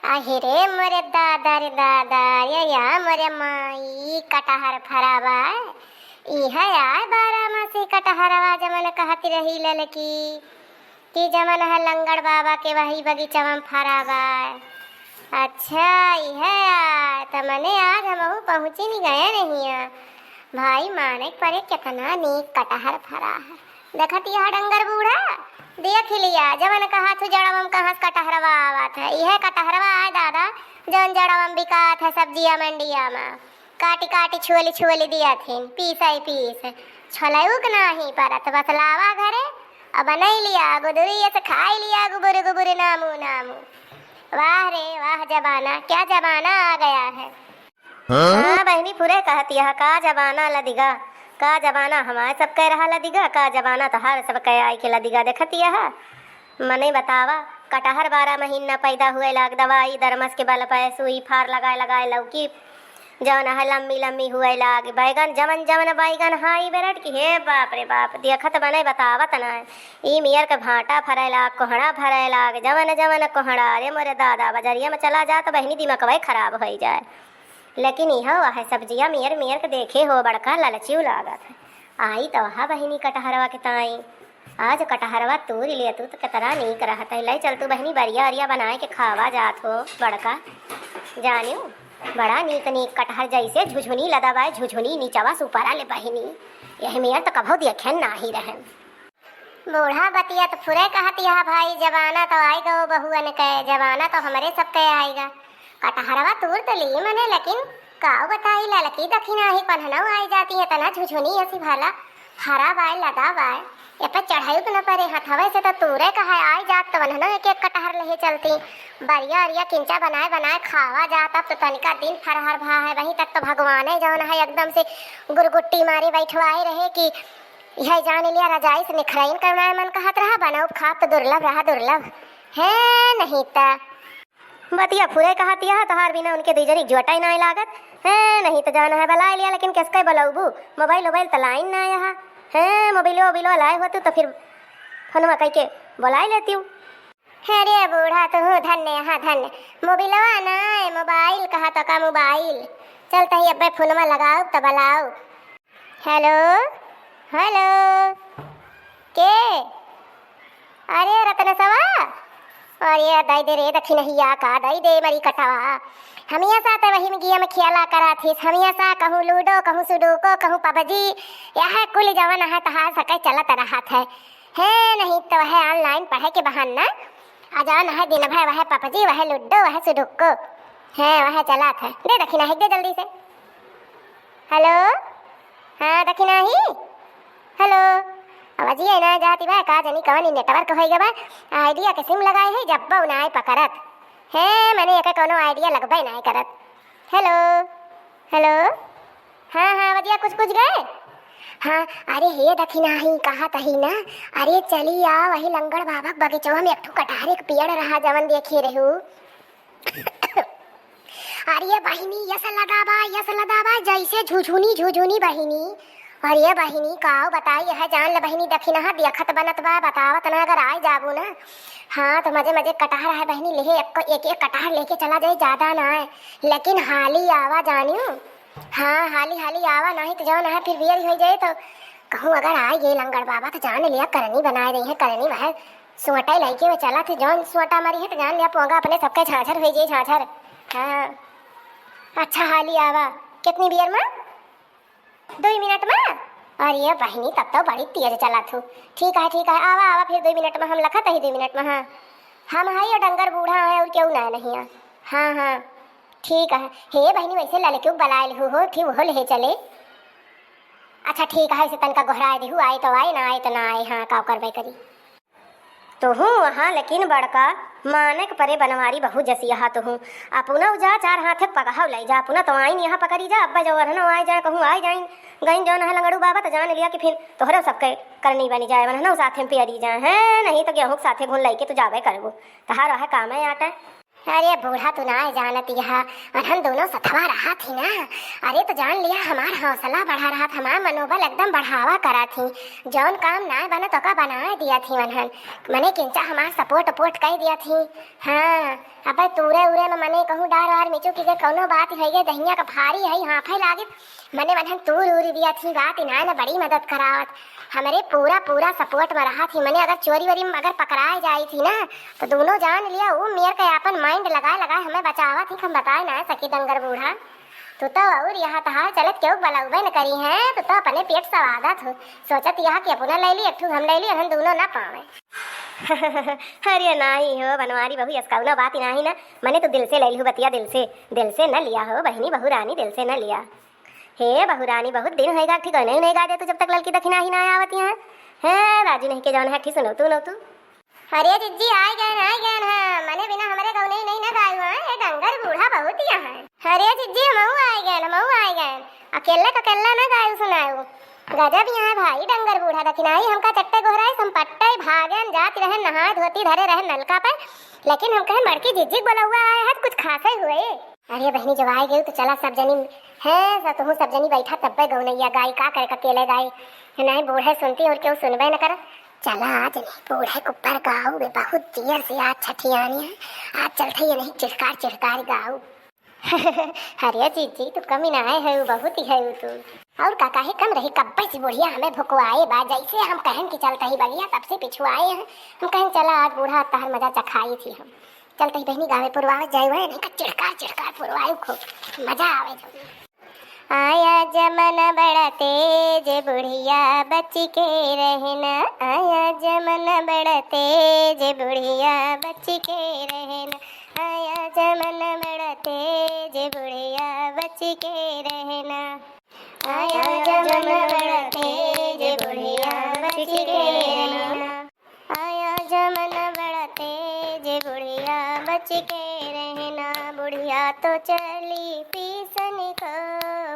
अहिरे मोरे दादा रे दादा या मोरे माई कटहर फरावा इह यार 12 मासी कटहरवा जमन कहती रही ललकी कि जमन है लंगड़ बाबा के वही बगीचा में फरावा। अच्छा यह यार तमने आज हम पहुँची नहीं गए नहीं है भाई माने परे कितना नीक कटहर फरा है। देखती यह डंगर बूढ़ा देख लिया जवन कहा तू जड़वम कहाँ कटहरवा आवत है। यह कटहरवा है दादा जौन जड़वम बिकात है सब्जिया मंडिया में काटी काटी छुअली छुअली दिया थी पीस छलौक नहीं परत बस लावा घरे अब नहीं लिया गुदरी से खाई लिया गुबुर गुबुर नामू नामू। वाह रे वाह जमाना क्या जमाना आ गया है। हाँ बहनी पूरे कहती है का जमाना लदिगा का जमाना हमारे सब कह रहा लदिगा का जमाना तो हर सब कह आई के लदिगा देखती है। मने बतावा कटहर 12 महीना पैदा हुए लाग दवाई दरमस के बल पे सुई फार लगाए लगाए लौकी जौन है लम्बी लम्बी हुए लाग बैगन जमन जमन बैगन हाई बेरट की हे बाप रे बाप देखत बने बतावत ना ई मियर के भाटा फरे लाग कोहड़ा फरे लाग जमन जमन कोहड़ा अरे मोरे दादा बजरिया में चला जा तो बहनी दिमाग वही खराब हो जाए। लेकिन यह वह सब्जियां मियर मियर के देखे हो बड़का ललचियो लागत है। आई तो वह बहनी कटहरवा के ताई आज कटहरवा तूर ले तू तो कितना नीक रहत है। ले चल तू बहनी बरिया अरिया बनाए के खावा जात हो बड़का जानियो बड़ा नीक नीक कटहर जैसे झुझुनी लदाबाई झुझुनी नीचवा सुपारा ले बहनी यह मियर तो कभो देखे ना ही रहे। बूढ़ा बतिया तो फुरे कहती है भाई जमाना तो आएगा वो बहुअन के जमाना तो हमारे सब के आएगा। कटहरवा तूर तो ली मने लेकिन काव बताई ललकी दखिना ही पन्हना आई जाती है तना झुझुनी ऐसी भाला हरा बाय लदा बाय ये पे चढ़ाई तो न परे हथवे से तो तूरे कहा आई जात तो वननो एक एक कटहर ले चलती बरिया अरिया किंचा बनाए बनाए खावा जाता तो तनिका दिन फरहर भा है वहीं तक तो भगवान है जौन है एकदम से गुरगुट्टी मारी बैठवाए रहे कि यह जान लिया रजाई से निखराइन करना मन कहत रहा बनाओ खाप तो दुर्लभ रहा दुर्लभ है नहीं ता बतिया फुरे कहती है तोहार बिना उनके दीजरी जोटाई ना लागत है नहीं तो जाना है बला लिया लेकिन किसका बलाऊबू मोबाइल मोबाइल तो लाइन ना आया है मोबाइलो लाए हो तो फिर फोनवा कह के बुलाई लेती हूँ। अरे बूढ़ा तो हूँ धन्य हाँ धन्य मोबाइलवा ना मोबाइल कहा तो का मोबाइल चलता ही अब फोनवा लगाओ तो बलाओ। हेलो हेलो के अरे रत्न सवा और ये दई दे रे दखी नहीं आ का दई दे मरी कटवा हमिया सा तो वही में गिया में खेला करा थी हमिया सा कहूँ लूडो कहूँ सुडोको कहूँ पबजी यह कुल जवन है तहार सके चलत रहा है नहीं तो वह ऑनलाइन पढ़े के बहाना अजान है दिन भर वह पबजी वह लूडो वह सुडोको है वह चला था दे दखी नहीं दे जल्दी से। हेलो हाँ दखी नहीं हेलो आवाज ये ना जाती बा का जनी कवन नेटवर्क होइगा बा आइडिया के सिम लगाए है जब बा उनाय पकड़त है मने एक कोनो आइडिया लगबे नहीं करत। हेलो हेलो हाँ हाँ बदिया कुछ गए हाँ अरे हे दखी नहीं कहा तही ना अरे चली आ वही लंगड़ बाबा बगीचवा में एक कटहर एक पेड़ रहा जवन देखी रहू अरे बहिनी यस लदाबा जैसे झुझुनी बहिनी और ये बहिनी काओ बताई है जान ले बहिनी दखिना देखत बनत बा बतावत ना अगर आए जाबू ना हाँ तो मजे मजे कटहर है बहनी ले एक कटहर लेके चला जाए ज्यादा ना है लेकिन हाली आवा जानियो हाँ हाली आवा नहीं तो जान है फिर बियर हो जाए तो कहूँ अगर आए ये लंगड़ बाबा तो जान लिया करनी बनाए रही है करनी वह सुवटा लैके वो चला थे जौन सुवटा मारी है तो जान लिया पोंगा अपने सबके झाझर हो जाए झाझर। हाँ अच्छा हाली आवा कितनी बियर में 2 मिनट में और ये बहनी तब तो बड़ी तेज चला थू ठीक है आवा फिर 2 मिनट में हम लखत ही 2 मिनट में हाँ हम है ये डंगर बूढ़ा है और क्यों ना नहीं है हाँ ठीक है हे बहनी वैसे ललक्यू बलाए हो ठीक वो ले चले अच्छा ठीक है से तनका गोहराए देहू आए तो आए ना आए हाँ का करबे करी तो हूँ वहाँ लेकिन बड़का मानक परे बनवारी बहु जसी यहाँ तो हूँ अपना जा 4 हाथ पकहाव लाई जा अपना तो आइन यहाँ पकड़ी जा अब्बा जो वरना आए जाए कहूँ आए जाइन गइन जौन है लंगड़ू बाबा तो जान लिया कि फिर तोहरा सबके करनी बनी जाए वरना साथे में पियरी जाए है नहीं तो गेहूँ साथे भून लाई के तो जाबे करबो तहार है काम है आटा अरे बूढ़ा तू ना जानत यह, और हम दोनों सथवा रहा थी ना। अरे तो जान लिया हमार हौसला बढ़ा रहा था, हमार मनोबल एकदम बढ़ावा करा थी। जौन काम ना बना तो का बना दिया थी मनहन, मने किंचा हमार सपोर्ट अपोर्ट कर दिया थी। हाँ अब तूरे उरे में मने कहूँ डार वार मिचू की कौनो बात है गे दहिया का भारी है हाफे लागे, मने मनहन तूर उरी दिया थी बात इना न बड़ी मदद करावत। हमारे पूरा पूरा सपोर्ट में रहा थी। मने अगर चोरी वोरी में अगर पकड़ाई जाई थी ना तो दोनों जान लिया वो मेरे के अपन माइंड लगाए लगाए हमें बचावा थी। हम बताए ना सकी डंगर बूढ़ा तो और यहाँ तहार चलत क्यों बलाउबे न करी है तो अपने पेट सवादा थो सोचत यहाँ कि अपना ले ली एक हम ले ली हम दोनों ना पावे। अरे नहीं हो बनवारी बहू यसकाउना बात नहीं ना, मैंने तो दिल से ले ली बतिया, दिल से न लिया हो बहनी बहू रानी, दिल से न लिया। हे बहू रानी बहुत दिन होएगा ठीक है नहीं गा दे तू जब तक लड़की दक्षिणा ही ना आवती है राजी नहीं के जौन है ठीक सुनो तू। अरे जिज्जी आए गए हैं मने बिना हमारे गाँव नहीं ना गायु है डंगर बूढ़ा बहुत यहाँ है। अरे जिज्जी मऊ आए गए अकेला ना गायु सुनायु गजब यहाँ भाई डंगर बूढ़ा दक्षिणाई हमका चट्टे गोहराए हम पट्टे भागन जाती रहे नहा धोती धरे रहे नलका पे, लेकिन हम कहें बड़की जिज्जी बोला हुआ आए है कुछ खासे हुए। अरे बहनी जब आए गई तो चला सब जनी है तुम सब जनी बैठा तब पे गौनैया गाय का करे अकेले गाय नहीं बूढ़े सुनती और क्यों सुनबे न कर। चला आज नहीं बूढ़े को ऊपर गाऊ बहुत देर से आज छठी आनी है, आज चलते ये नहीं चिड़कार गाऊ। अरे जीजी तू कमी ना है बहुत ही है तू और काका ही कम रही कब्बे से बुढ़िया हमें भुकवाए बा जैसे हम कहन की चलते ही बगिया तब से पिछुआए हैं। हम कहें चला आज बूढ़ा तहर मजा चखाई थी हम चलते ही बहनी गावे पुरवावे जाए हुए नहीं चिड़कार पुरवाए खूब मजा आवे जो। आया जमाना बड़ा तेज बुढ़िया बच के रहना, आया जमाना बड़ा तेज बुढ़िया बच के रहना, आया जमाना बड़ा तेज बुढ़िया बच के रहना, आया जमाना बड़ा तेज बुढ़िया बच के रहना, आया जमाना बड़ा तेज बुढ़िया बच के रहना। बुढ़िया तो चली पीसन को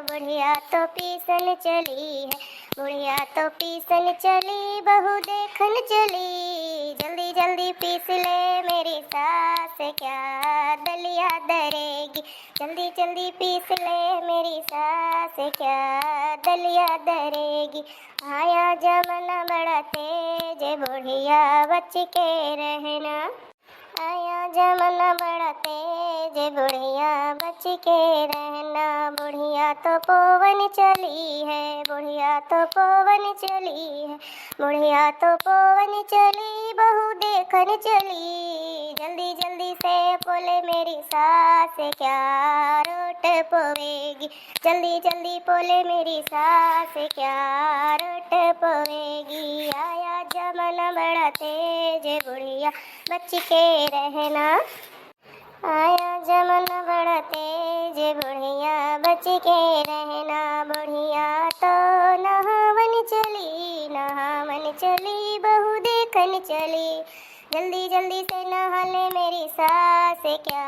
बुढ़िया तो पीसन चली है, बुढ़िया तो पीसन चली बहू देखन चली, जल्दी जल्दी पीस ले मेरी सास क्या दलिया दरेगी, जल्दी जल्दी पीस ले मेरी सास क्या दलिया दरेगी। आया जमाना बड़ा तेज बुढ़िया बच के रहना, आया जमाना बड़ा तेज बुढ़िया बच के रहना। बुढ़िया तो पवन चली है, बुढ़िया तो पवन चली है, बुढ़िया तो पवन चली बहू देखन चली, जल्दी जल्दी से बोले मेरी सास क्या रोट पवेगी, जल्दी जल्दी बोले मेरी सास क्या रोट पवेगी। आया जमाना बड़ा तेज बुढ़िया बच के रहना, आया जमाना बड़ा तेज बुढ़िया बच के रहना। बुढ़िया तो नहावन चली बहू देखन चली, जल्दी जल्दी से नहा ले मेरी सास क्या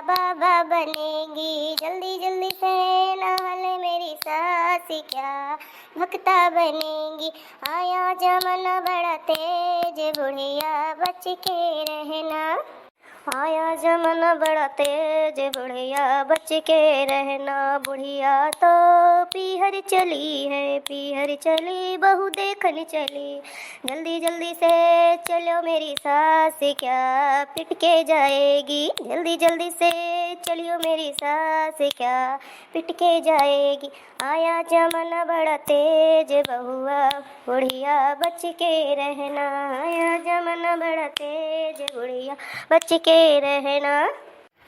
बाबा बनेगी, जल्दी जल्दी से नहा ले मेरी सास क्या भक्ता बनेगी। आया जमाना बड़ा तेज बुढ़िया बच के रहना, आया जमाना बड़ा तेज बुढ़िया बच के रहना। बुढ़िया तो पीहर चली है, पीहर चली बहू देखन चली, जल्दी जल्दी से चलो मेरी सास क्या पिट के जाएगी, जल्दी जल्दी से चलियो मेरी सास क्या पिट के जाएगी। आया जमाना बड़ा तेज बहुआ बुढ़िया बच के रहना, आया जमाना बड़ा तेज बुढ़िया बच के रहना।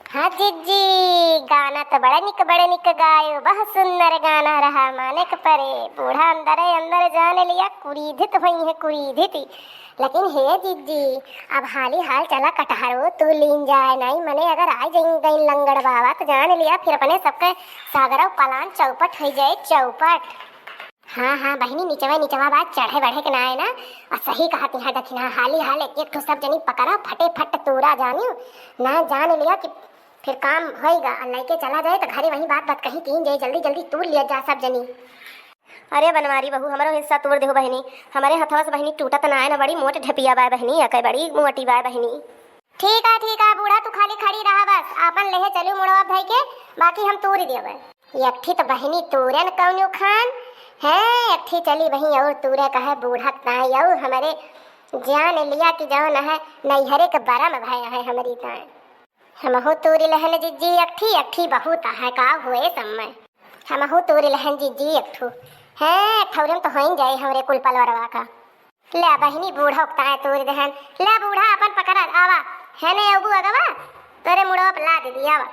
हाँ जिज्जी गाना तो बड़ा निक गायो बहुत सुंदर गाना रहा माने के परे बूढ़ा अंदर जाने लिया कुरीधित हुई है कुरीधित। लेकिन हे जिज्जी अब हाली हाल चला कटहरो तू लीन जाए नहीं मने अगर आ गई लंगड़ बाबा तो जान लिया फिर अपने सबके सागरा पलान चौपट हो जाए चौपट। हाँ बहनी निचवा बात चढ़े बढ़े के ना है ना और सही कहती है दक्षिणा हाली हाल एक तो सब जनी पकड़ा फटे फट तोरा जानियो ना जान लिया कि फिर काम होएगा और लेके चला जाए तो घरे वही बात कहीं तीन जाए जल्दी जल्दी तूर लिया जा सब जनी। अरे बनवारी बहू हमारो हिस्सा तोड़ दे बहनी हमारे हथवा से बहनी टूटा तो ना है ना बड़ी मोट ढपिया बाय बहनी अकई बड़ी मोटी बाय बहनी। ठीक है बूढ़ा तू खाली खड़ी रहा बस अपन लेहे चलू मुड़वा भाई के, बाकी हम तूर देवे। एकठी तो बहिनी तूरन कौनो खान है, एकठी चली वही और तूरे कहे बूढ़क ताई और हमारे जान लिया कि जौन है नैहरे के बरा में भय है हमारी ताई। हमहु तूरी लहन जीजी एकठी, एकठी बहुत है का हुए समय। हमहु तूरी लहन जीजी एकठू है, ठौरम तो होइन जाए हमरे कुल पलवरवा का। ले बहिनी बूढ़ा उगता है तूरी दहन, ले बूढ़ा अपन पकड़ा आवा है ने अबू अगवा तोरे मुड़वा पे ला दे दिया आवा।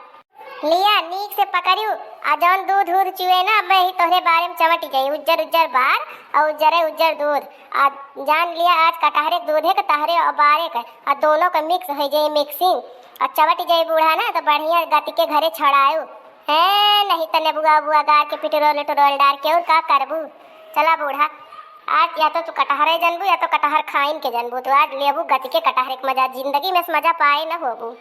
लिया नीक से पकड़ियो आ जौन दूध दूध चुए ना अब ही तोहरे बारे में चमट गई उज्जर उज्जर बार और उज्जरे उज्जर दूध। आ जान लिया आज कटहरे दूध है तहरे और बारे का आ दोनों का मिक्स हो जाए मिक्सिंग और चमट जाए बूढ़ा ना तो बढ़िया गति के घरे छड़ायो है, नहीं तने बुआ बुआ गार के पिटरोल टोरोल डार के और का करबू। चला बूढ़ा आज या तो तू कटहरे जनबू या तो कटहर खाइन के जनबू, तो आज लेबू गति के कटहरे के मजा, जिंदगी में मजा पाए न होबू।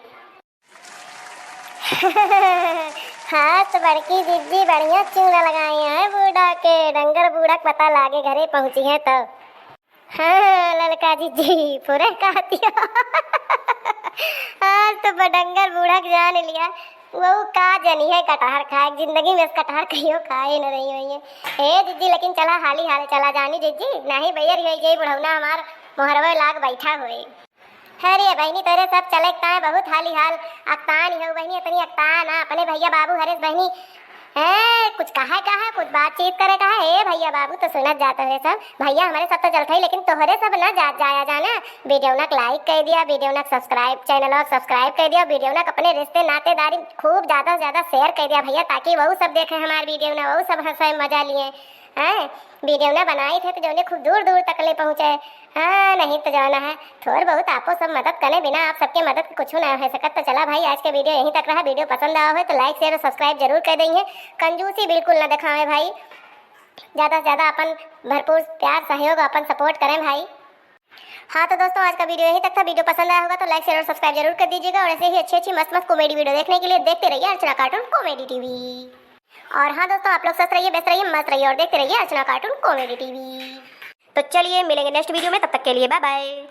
हाँ तो बड़की दीदी बढ़िया चूना लगाई है बूढ़ा के, डंगर बूढ़ा पता लागे घरे पहुंची है तो। हाँ ललका दीदी पूरे कहती हाँ तो डंगर बूढ़ा जान लिया वो का जनी है कटहर खाए, जिंदगी में कटहर कहियो खाए न रही हुई है। हे दीदी लेकिन चला हाली हाल चला जानी दीदी, नहीं भैया रही बुढ़ौना हमार मोहरवे लाग बैठा हुए। अरे बहनी तेरे सब चले है बहुत हाली हाल अक्तान हो बहनी, इतनी अक्तान अपने भैया बाबू हरेश बहनी है कुछ कहा कुछ बातचीत करे कहा है भैया बाबू तो सुनत जाता है सब। भैया हमारे सब तो चलता ही लेकिन तोहरे सब ना जाया जाना। वीडियो ना लाइक कर दिया, वीडियो ना सब्सक्राइब चैनल और सब्सक्राइब कर दिया, वीडियो ना अपने रिश्ते नातेदारी खूब ज़्यादा से ज़्यादा शेयर कर दिया भैया, ताकि वह सब देखें हमारे वीडियो ना, वह सब हंसे मजा लिए हैं। वीडियो ना बनाई थे तो जो खूब दूर दूर तक ले पहुँचे। हाँ नहीं तो जाना है थोड़ा बहुत आपको सब मदद करे, बिना आप सबके मदद कुछ ना हो सकता। तो चला भाई आज के वीडियो यहीं तक रहा, वीडियो पसंद आया हो तो लाइक शेयर और सब्सक्राइब जरूर कर देंगे। कंजूसी बिल्कुल ना दिखाएं भाई, ज़्यादा से ज़्यादा अपन भरपूर प्यार सहयोग अपन सपोर्ट करें भाई। हाँ तो दोस्तों आज का वीडियो यहीं तक था, वीडियो पसंद आया होगा तो लाइक शेयर और सब्सक्राइब जरूर कर दीजिएगा। और ऐसे ही अच्छी मस्त मस्त कॉमेडी वीडियो देखने के लिए देखते रहिए अर्चना कार्टून कॉमेडी टीवी। और हाँ दोस्तों आप लोग स्वस्थ रहिए, व्यस्त रहिए, मस्त रहिए और देखते रहिए अर्चना कार्टून कॉमेडी टीवी। तो चलिए मिलेंगे नेक्स्ट वीडियो में, तब तक के लिए बाय बाय।